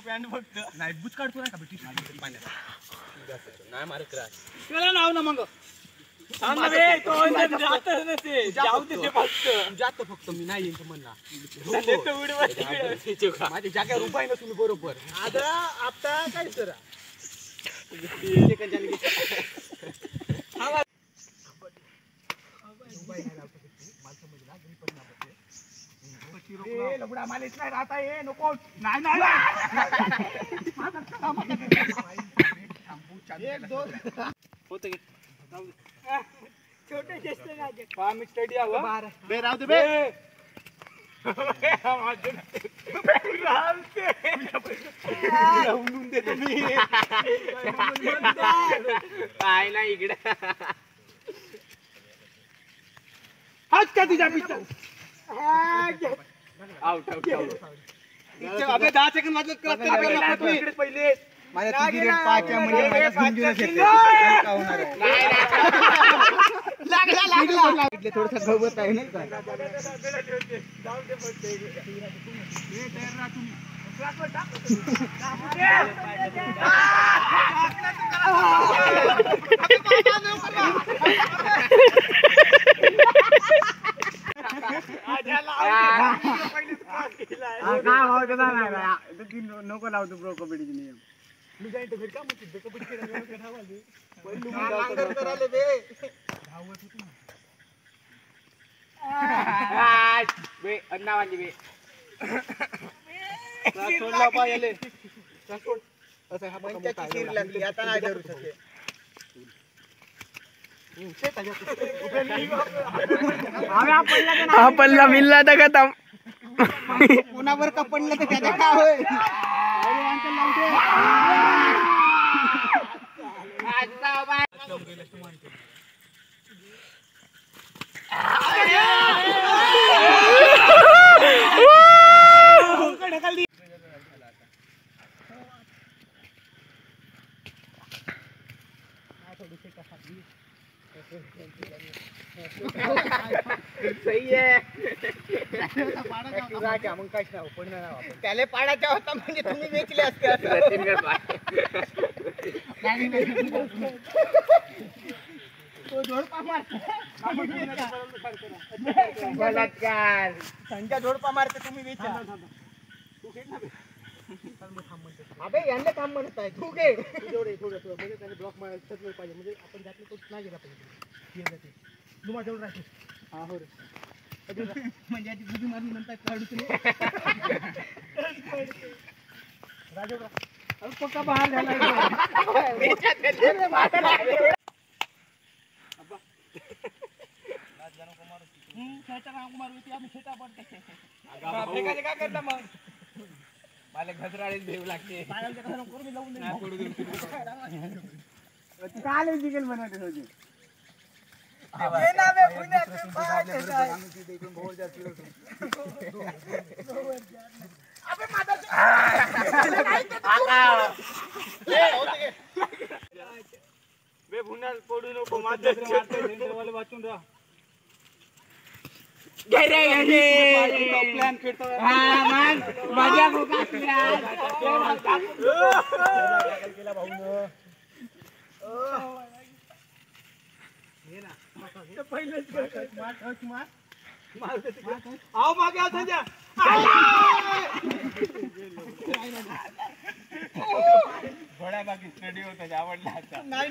pant फक्त नाही बुच काढतो नाही का बेटी पाण्यात नाही मारे क्रॅश त्याला नाव ना मग जातो फक्त मी नाही येईन म्हणला माझ्या जाग्यावर उभा आहे ना तुम्ही बरोबर आता आता काय सर नको होते छोटे स्टडी राहू दे काय नाही इकडे हाच का तुझ्या पिक्चर आउट आउट अबे 10 सेकंद वाजले पहिले माझ्या तुझी रेट 5 आहे म्हणजे माझ्या 2 दिवस येते का होणार आहे लागला थोडंसं गवत आहे नाही का जाऊ दे पडते हे तयार राहा तुम्ही नको लावतो प्रो कबड्डीचे नियम मी जाईन तर का म्हणते कबड्डी सोडला पाहिजे आता नाही धरू शकते हा पल्ला मिलला तर का कोणावर का पडलं तर त्याच्या काय होय सही है मग काय त्याला पाडायचा होता म्हणजे तुम्ही वेचले असते संख्या झोडपा मारते तुम्ही वेचा अबे यांना काम म्हणत आहे तू घे थोडं म्हणजे त्याने ब्लॉक मारायला पाहिजे म्हणजे आपण त्यातलं तो नाही गेला पाहिजे तू माझ्यावर राहते हा हो रे म्हणजे आधी बुद्धी मारून म्हणतात काढू तुला राजू पक्का बाहेर झाला काय करता मग मला घसराळीच भेव लागते काल चिकन बनवते होते पडू नको वाचून राहा प्लॅन खेळतो मजा आओ मागे आओ संजय घोड्या बाकी स्टडी होता आवडला नाही